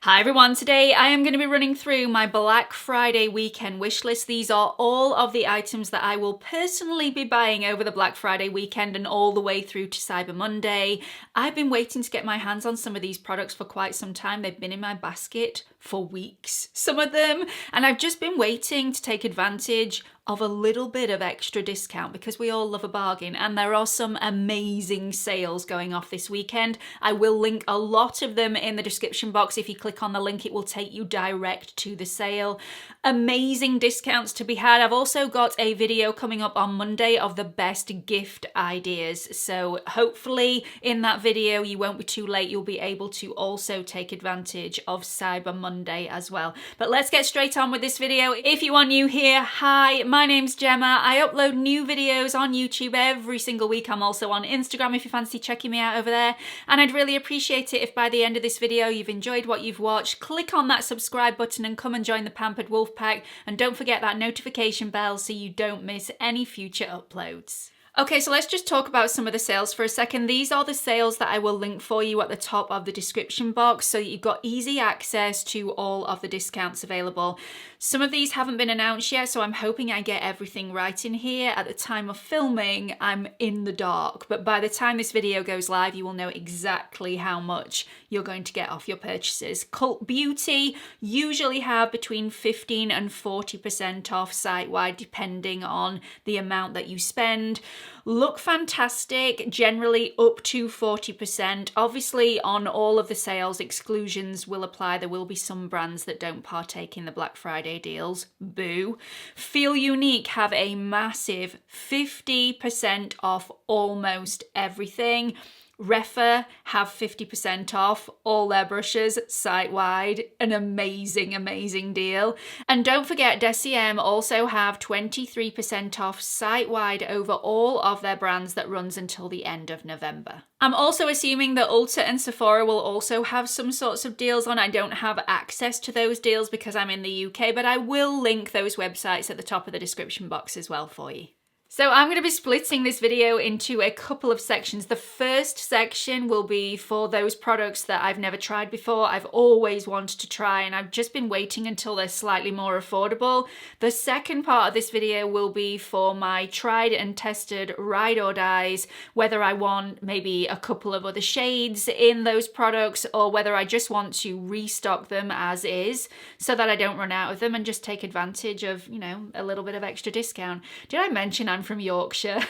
Hi everyone, today I am going to be running through my Black Friday weekend wish list. These are all of the items that I will personally be buying over the Black Friday weekend and all the way through to Cyber Monday. I've been waiting to get my hands on some of these products for quite some time. They've been in my basket for weeks, some of them, and I've just been waiting to take advantage of a little bit of extra discount because we all love a bargain, and there are some amazing sales going off this weekend. I will link a lot of them in the description box. If you click on the link, it will take you direct to the sale. Amazing discounts to be had. I've also got a video coming up on Monday of the best gift ideas, so hopefully in that video you won't be too late. You'll be able to also take advantage of Cyber Monday as well. But let's get straight on with this video. If you are new here, hi, my name's Gemma. I upload new videos on YouTube every single week. I'm also on Instagram if you fancy checking me out over there. And I'd really appreciate it if by the end of this video you've enjoyed what you've watched. Click on that subscribe button and come and join the Pampered Wolf Pack. And don't forget that notification bell so you don't miss any future uploads. Okay, so let's just talk about some of the sales for a second. These are the sales that I will link for you at the top of the description box so that you've got easy access to all of the discounts available. Some of these haven't been announced yet, so I'm hoping I get everything right in here. At the time of filming, I'm in the dark, but by the time this video goes live, you will know exactly how much you're going to get off your purchases. Cult Beauty usually have between 15 and 40% off site-wide, depending on the amount that you spend. Look Fantastic, generally up to 40%. Obviously, on all of the sales, exclusions will apply. There will be some brands that don't partake in the Black Friday deals. Boo. Feel Unique have a massive 50% off almost everything. Refa have 50% off all their brushes site-wide. An amazing deal. And don't forget, Deciem also have 23% off site-wide over all of their brands that runs until the end of November. I'm also assuming that Ulta and Sephora will also have some sorts of deals on. I don't have access to those deals because I'm in the UK, but I will link those websites at the top of the description box as well for you. So I'm going to be splitting this video into a couple of sections. The first section will be for those products that I've never tried before, I've always wanted to try, and I've just been waiting until they're slightly more affordable. The second part of this video will be for my tried and tested ride or dies, whether I want maybe a couple of other shades in those products or whether I just want to restock them as is so that I don't run out of them and just take advantage of, you know, a little bit of extra discount. Did I mention I'm from Yorkshire?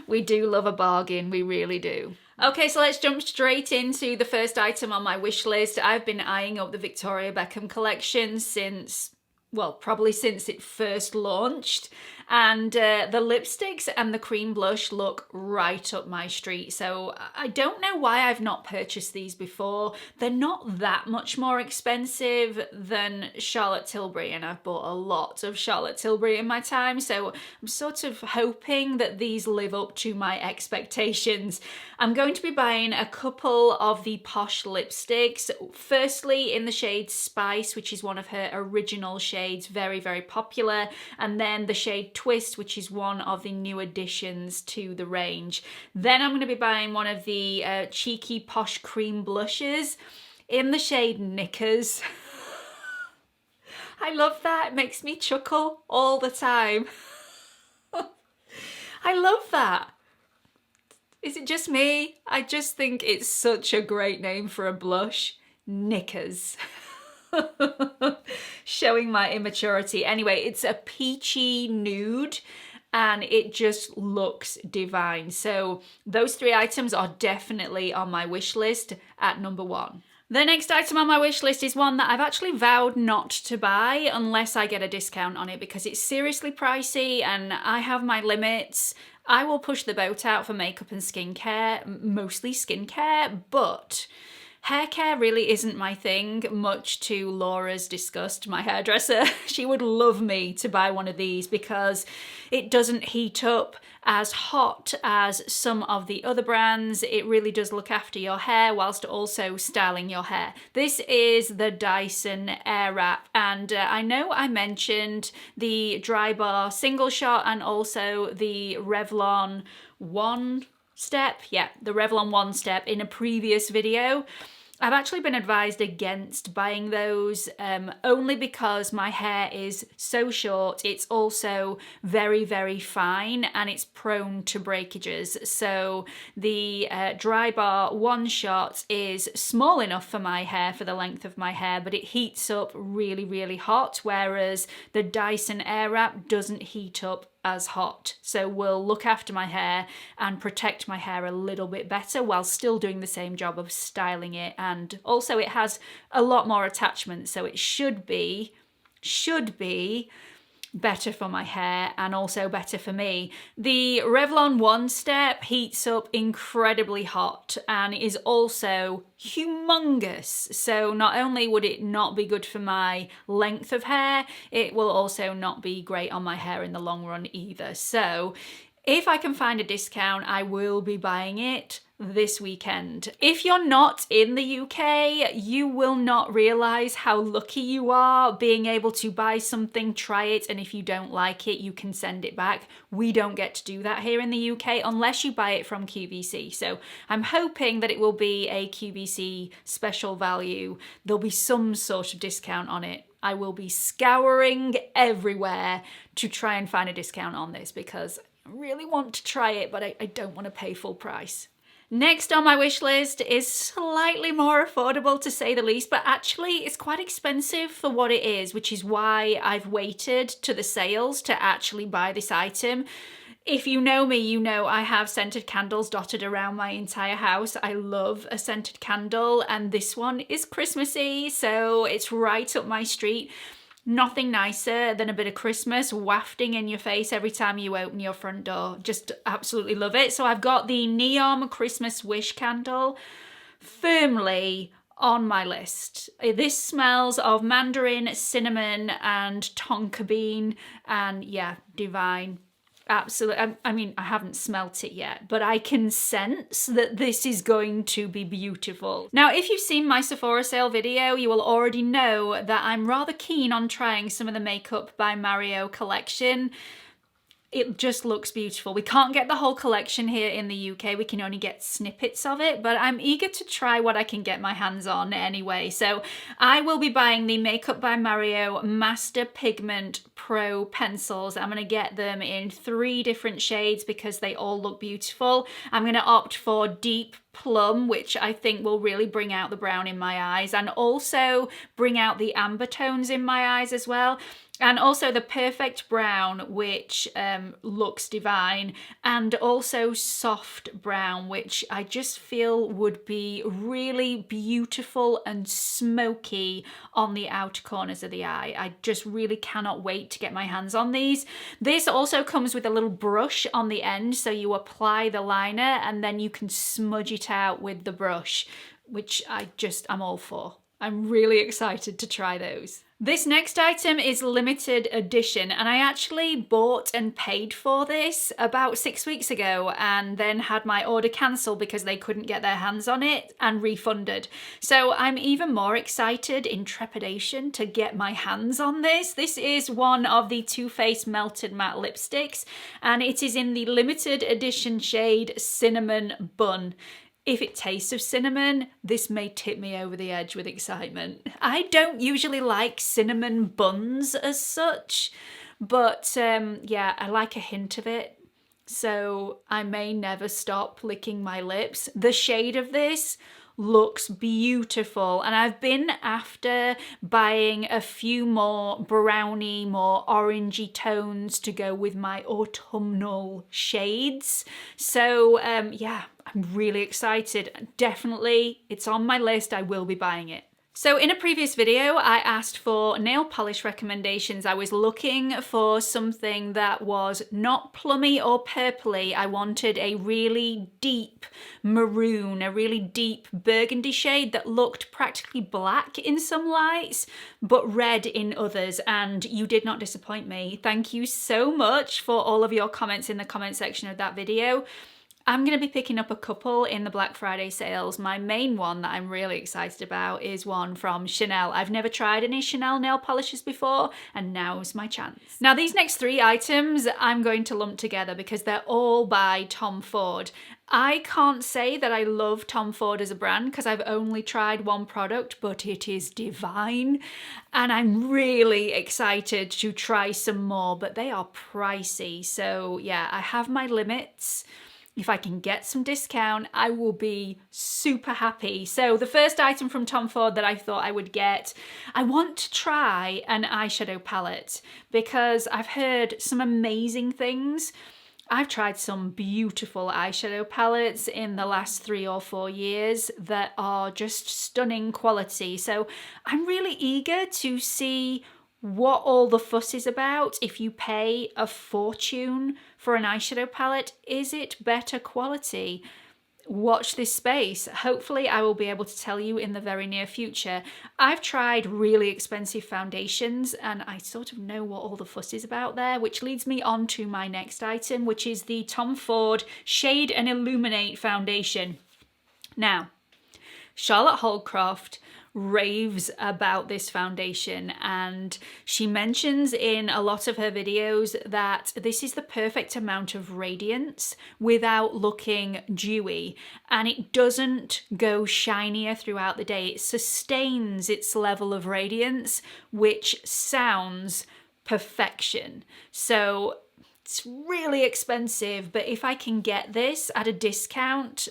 We do love a bargain, we really do. Okay, so let's jump straight into the first item on my wish list. I've been eyeing up the Victoria Beckham collection since, well, probably since it first launched. And the lipsticks and the cream blush look right up my street. So I don't know why I've not purchased these before. They're not that much more expensive than Charlotte Tilbury, and I've bought a lot of Charlotte Tilbury in my time. So I'm sort of hoping that these live up to my expectations. I'm going to be buying a couple of the Posh lipsticks. Firstly, in the shade Spice, which is one of her original shades, very popular. And then the shade Twist, which is one of the new additions to the range. Then I'm going to be buying one of the cheeky Posh cream blushes in the shade Knickers. I love that. It makes me chuckle all the time. I love that. Is it just me? I just think it's such a great name for a blush. Knickers. Showing my immaturity. Anyway, it's a peachy nude and it just looks divine. So those three items are definitely on my wish list at number 1. The next item on my wish list is one that I've actually vowed not to buy unless I get a discount on it because it's seriously pricey and I have my limits. I will push the boat out for makeup and skincare, mostly skincare, but hair care really isn't my thing, much to Laura's disgust, my hairdresser. She would love me to buy one of these because it doesn't heat up as hot as some of the other brands. It really does look after your hair whilst also styling your hair. This is the Dyson Airwrap, and I know I mentioned the Dry Bar Single Shot and also the Revlon One Step, the Revlon One Step in a previous video. I've actually been advised against buying those only because my hair is so short. It's also very, very fine and it's prone to breakages. So the Dry Bar One Shot is small enough for my hair, for the length of my hair, but it heats up really, really hot, whereas the Dyson Airwrap doesn't heat up as hot. So will look after my hair and protect my hair a little bit better while still doing the same job of styling it. And also it has a lot more attachments, so it should be better for my hair and also better for me. The Revlon One Step heats up incredibly hot and is also humongous. So not only would it not be good for my length of hair, it will also not be great on my hair in the long run either. So if I can find a discount, I will be buying it this weekend. If you're not in the UK, you will not realise how lucky you are being able to buy something, try it, and if you don't like it, you can send it back. We don't get to do that here in the UK unless you buy it from QVC. So I'm hoping that it will be a QVC special value. There'll be some sort of discount on it. I will be scouring everywhere to try and find a discount on this because I really want to try it, but I don't want to pay full price. Next on my wish list is slightly more affordable to say the least, but actually it's quite expensive for what it is, which is why I've waited to the sales to actually buy this item. If you know me, you know I have scented candles dotted around my entire house. I love a scented candle, and this one is Christmassy, so it's right up my street. Nothing nicer than a bit of Christmas wafting in your face every time you open your front door. Just absolutely love it. So I've got the Neon Christmas Wish candle firmly on my list. This smells of mandarin, cinnamon, and tonka bean, and yeah, divine. Absolutely. I mean, I haven't smelt it yet, but I can sense that this is going to be beautiful. Now, if you've seen my Sephora sale video, you will already know that I'm rather keen on trying some of the Makeup by Mario collection. It just looks beautiful. We can't get the whole collection here in the UK. We can only get snippets of it, but I'm eager to try what I can get my hands on anyway. So I will be buying the Makeup by Mario Master Pigment Pro pencils. I'm gonna get them in 3 different shades because they all look beautiful. I'm gonna opt for Deep Plum, which I think will really bring out the brown in my eyes and also bring out the amber tones in my eyes as well. And also the Perfect Brown, which looks divine, and also Soft Brown, which I just feel would be really beautiful and smoky on the outer corners of the eye. I just really cannot wait to get my hands on these. This also comes with a little brush on the end, so you apply the liner and then you can smudge it out with the brush, which I'm all for. I'm really excited to try those. This next item is limited edition, and I actually bought and paid for this about 6 weeks ago and then had my order cancelled because they couldn't get their hands on it and refunded. So I'm even more excited in trepidation to get my hands on this. This is one of the Too Faced Melted Matte lipsticks, and it is in the limited edition shade Cinnamon Bun. If it tastes of cinnamon, this may tip me over the edge with excitement. I don't usually like cinnamon buns as such, but yeah, I like a hint of it. So I may never stop licking my lips. The shade of this looks beautiful, and I've been after buying a few more browny, more orangey tones to go with my autumnal shades. So yeah, I'm really excited. Definitely, it's on my list. I will be buying it. So in a previous video, I asked for nail polish recommendations. I was looking for something that was not plummy or purpley. I wanted a really deep maroon, a really deep burgundy shade that looked practically black in some lights, but red in others, and you did not disappoint me. Thank you so much for all of your comments in the comment section of that video. I'm going to be picking up a couple in the Black Friday sales. My main one that I'm really excited about is one from Chanel. I've never tried any Chanel nail polishes before, and now's my chance. Now, these next 3 items I'm going to lump together because they're all by Tom Ford. I can't say that I love Tom Ford as a brand because I've only tried one product, but it is divine. And I'm really excited to try some more, but they are pricey. So yeah, I have my limits. If I can get some discount, I will be super happy. So the first item from Tom Ford that I thought I would get, I want to try an eyeshadow palette because I've heard some amazing things. I've tried some beautiful eyeshadow palettes in the last 3 or 4 years that are just stunning quality. So I'm really eager to see what all the fuss is about. If you pay a fortune for an eyeshadow palette, is it better quality? Watch this space. Hopefully I will be able to tell you in the very near future. I've tried really expensive foundations and I sort of know what all the fuss is about there, which leads me on to my next item, which is the Tom Ford Shade and Illuminate foundation. Now, Charlotte Holcroft raves about this foundation, and she mentions in a lot of her videos that this is the perfect amount of radiance without looking dewy, and it doesn't go shinier throughout the day. It sustains its level of radiance, which sounds perfection. So it's really expensive, but if I can get this at a discount,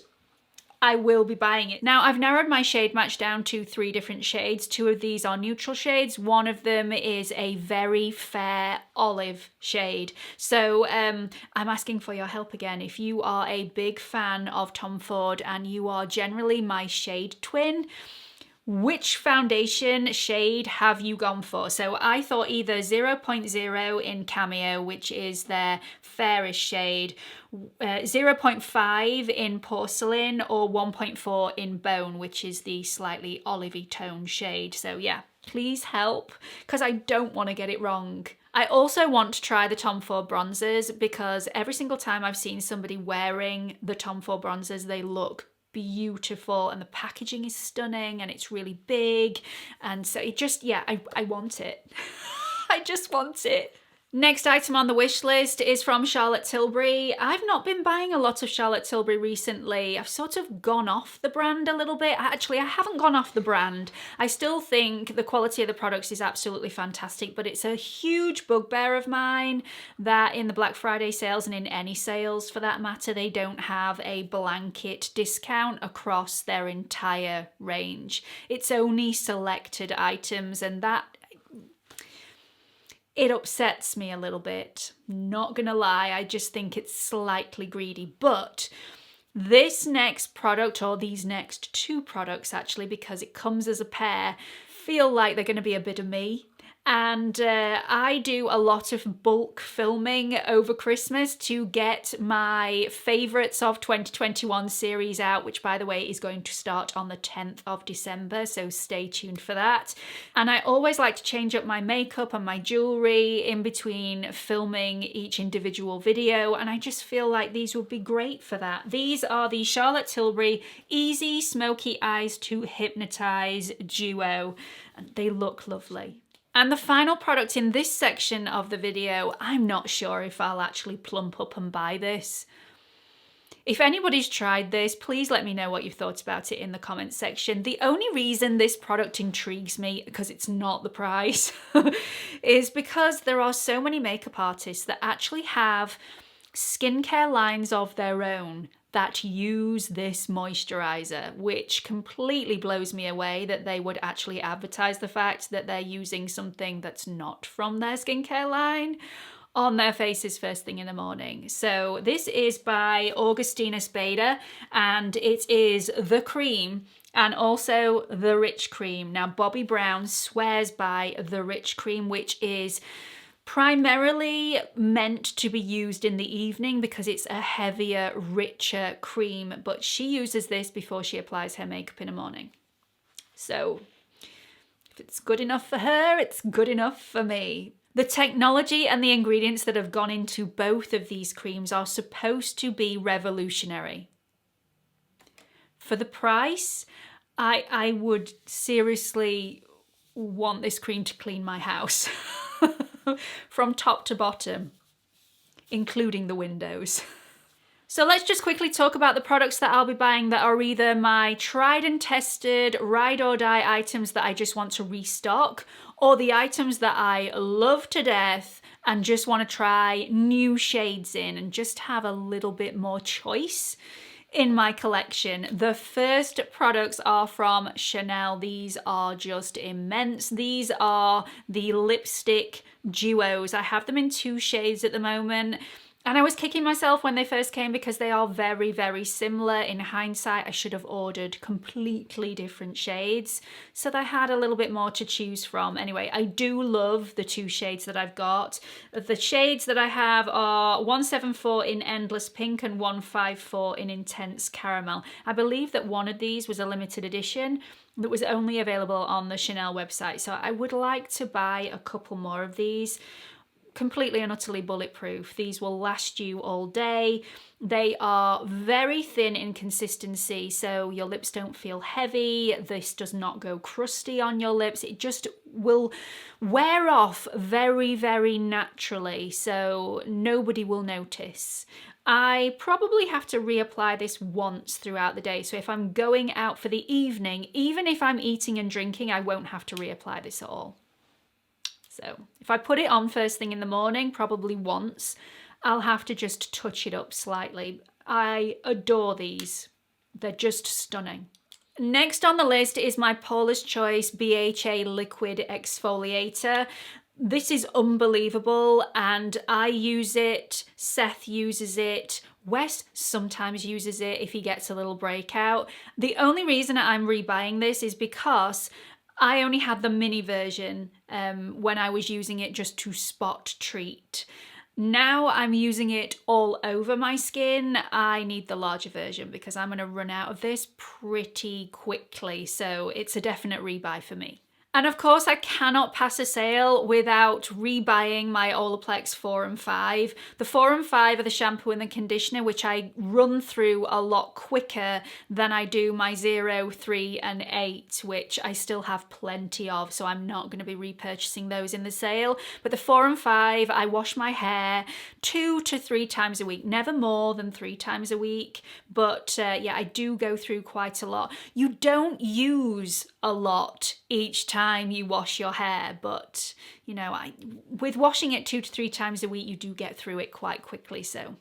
I will be buying it. Now, I've narrowed my shade match down to 3 different shades. 2 of these are neutral shades. One of them is a very fair olive shade. So I'm asking for your help again. If you are a big fan of Tom Ford and you are generally my shade twin, which foundation shade have you gone for? So I thought either 0.0 in Cameo, which is their fairest shade, 0.5 in Porcelain, or 1.4 in Bone, which is the slightly olivey tone shade. So yeah, please help, because I don't want to get it wrong. I also want to try the Tom Ford bronzers because every single time I've seen somebody wearing the Tom Ford bronzers, they look beautiful and the packaging is stunning and it's really big, and so it just, yeah, I want it. I just want it. Next item on the wish list is from Charlotte Tilbury. I've not been buying a lot of Charlotte Tilbury recently. I've sort of gone off the brand a little bit. Actually, I haven't gone off the brand. I still think the quality of the products is absolutely fantastic, but it's a huge bugbear of mine that in the Black Friday sales, and in any sales for that matter, they don't have a blanket discount across their entire range. It's only selected items, and that, it upsets me a little bit. Not gonna lie, I just think it's slightly greedy. But this next product, or these next 2 products actually, because it comes as a pair, feel like they're gonna be a bit of me. And I do a lot of bulk filming over Christmas to get my favourites of 2021 series out, which by the way is going to start on the 10th of December, so stay tuned for that. And I always like to change up my makeup and my jewellery in between filming each individual video, and I just feel like these would be great for that. These are the Charlotte Tilbury Easy Smoky Eyes to Hypnotise Duo, and they look lovely. And the final product in this section of the video, I'm not sure if I'll actually plump up and buy this. If anybody's tried this, please let me know what you thought about it in the comments section. The only reason this product intrigues me, because it's not the price, is because there are so many makeup artists that actually have skincare lines of their own that use this moisturizer, which completely blows me away that they would actually advertise the fact that they're using something that's not from their skincare line on their faces first thing in the morning. So this is by Augustina Spader, and it is the cream and also the rich cream. Now, Bobbi Brown swears by the rich cream, which is primarily meant to be used in the evening because it's a heavier, richer cream, but she uses this before she applies her makeup in the morning. So if it's good enough for her, it's good enough for me. The technology and the ingredients that have gone into both of these creams are supposed to be revolutionary. For the price, I would seriously want this cream to clean my house. From top to bottom, including the windows. So let's just quickly talk about the products that I'll be buying that are either my tried and tested, ride or die items that I just want to restock, or the items that I love to death and just want to try new shades in and just have a little bit more choice in my collection. The first products are from Chanel. These are just immense. These are the lipstick duos. I have them in 2 shades at the moment. And I was kicking myself when they first came because they are very, very similar. In hindsight, I should have ordered completely different shades so that I had a little bit more to choose from. Anyway, I do love the 2 shades that I've got. The shades that I have are 174 in Endless Pink and 154 in Intense Caramel. I believe that one of these was a limited edition that was only available on the Chanel website. So I would like to buy a couple more of these. Completely and utterly bulletproof. These will last you all day. They are very thin in consistency, so your lips don't feel heavy. This does not go crusty on your lips. It just will wear off very, very naturally, so nobody will notice. I probably have to reapply this once throughout the day, so if I'm going out for the evening, even if I'm eating and drinking, I won't have to reapply this at all. So if I put it on first thing in the morning, probably once, I'll have to just touch it up slightly. I adore these. They're just stunning. Next on the list is my Paula's Choice BHA Liquid Exfoliator. This is unbelievable and I use it, Seth uses it, Wes sometimes uses it if he gets a little breakout. The only reason I'm rebuying this is because I only had the mini version when I was using it just to spot treat. Now I'm using it all over my skin. I need the larger version because I'm going to run out of this pretty quickly. So it's a definite rebuy for me. And of course, I cannot pass a sale without rebuying my Olaplex 4 and 5. The 4 and 5 are the shampoo and the conditioner, which I run through a lot quicker than I do my 0, 3 and 8, which I still have plenty of, so I'm not going to be repurchasing those in the sale. But the 4 and 5, I wash my hair 2 to 3 times a week, never more than 3 times a week. But yeah, I do go through quite a lot. You don't use a lot each time you wash your hair, but you know, with washing it 2 to 3 times a week, you do get through it quite quickly. So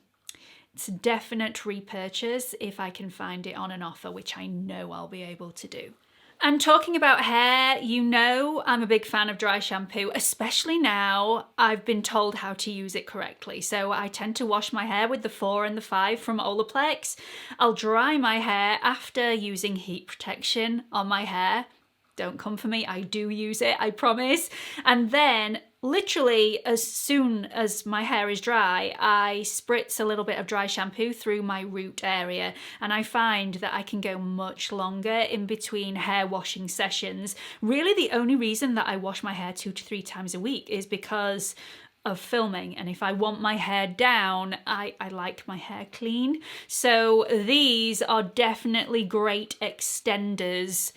it's a definite repurchase if I can find it on an offer, which I know I'll be able to do. And talking about hair, you know I'm a big fan of dry shampoo, especially now I've been told how to use it correctly. So I tend to wash my hair with the 4 and the 5 from Olaplex. I'll dry my hair after using heat protection on my hair. Don't come for me, I do use it, I promise. And then literally as soon as my hair is dry, I spritz a little bit of dry shampoo through my root area, and I find that I can go much longer in between hair washing sessions. Really the only reason that I wash my hair 2 to 3 times a week is because of filming, and if I want my hair down, I like my hair clean. So these are definitely great extenders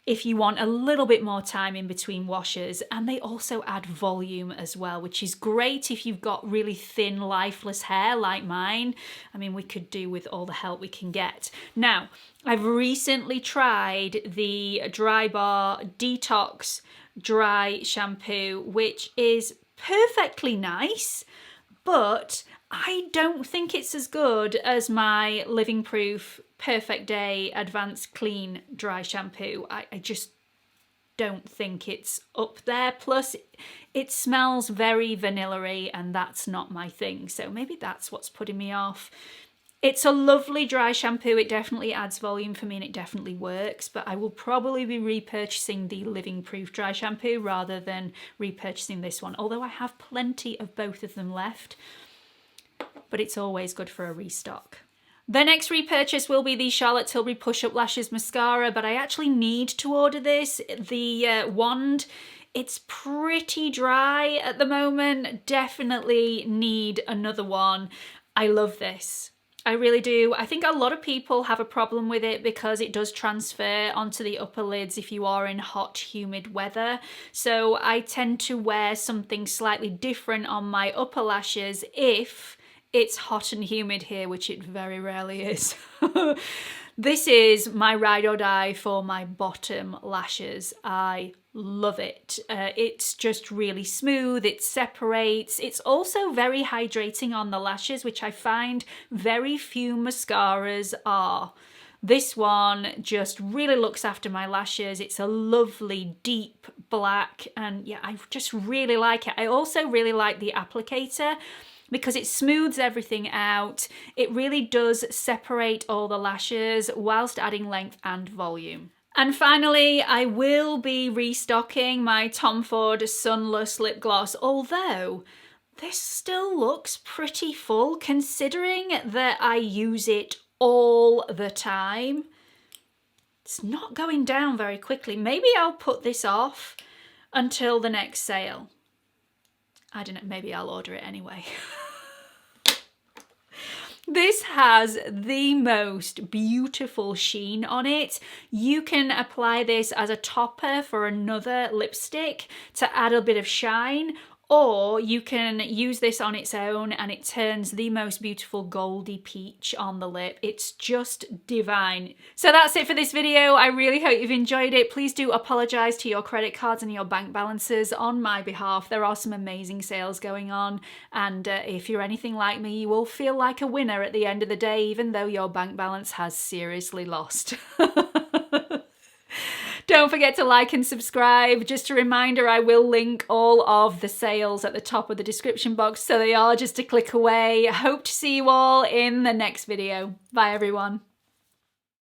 if you want a little bit more time in between washes, and they also add volume as well, which is great if you've got really thin, lifeless hair like mine. I mean, we could do with all the help we can get. Now, I've recently tried the Dry Bar Detox Dry Shampoo, which is perfectly nice, but I don't think it's as good as my Living Proof Perfect Day Advanced Clean Dry Shampoo. I just don't think it's up there. Plus, it smells very vanilla-y, and that's not my thing. So maybe that's what's putting me off. It's a lovely dry shampoo. It definitely adds volume for me and it definitely works, but I will probably be repurchasing the Living Proof dry shampoo rather than repurchasing this one, although I have plenty of both of them left, but it's always good for a restock. The next repurchase will be the Charlotte Tilbury Push Up Lashes Mascara, but I actually need to order this. The wand, it's pretty dry at the moment. Definitely need another one. I love this. I really do. I think a lot of people have a problem with it because it does transfer onto the upper lids if you are in hot, humid weather. So I tend to wear something slightly different on my upper lashes if it's hot and humid here, which it very rarely is. This is my ride or die for my bottom lashes. I love it. It's just really smooth, it separates. It's also very hydrating on the lashes, which I find very few mascaras are. This one just really looks after my lashes. It's a lovely deep black, and yeah, I just really like it. I also really like the applicator because it smooths everything out. It really does separate all the lashes whilst adding length and volume. And finally, I will be restocking my Tom Ford Sunless Lip Gloss, although this still looks pretty full considering that I use it all the time. It's not going down very quickly. Maybe I'll put this off until the next sale. I don't know, maybe I'll order it anyway. This has the most beautiful sheen on it. You can apply this as a topper for another lipstick to add a bit of shine, or you can use this on its own and it turns the most beautiful goldy peach on the lip. It's just divine. So that's it for this video. I really hope you've enjoyed it. Please do apologise to your credit cards and your bank balances on my behalf. There are some amazing sales going on, and if you're anything like me, you will feel like a winner at the end of the day, even though your bank balance has seriously lost. Don't forget to like and subscribe. Just a reminder, I will link all of the sales at the top of the description box, so they are just a click away. I hope to see you all in the next video. Bye everyone.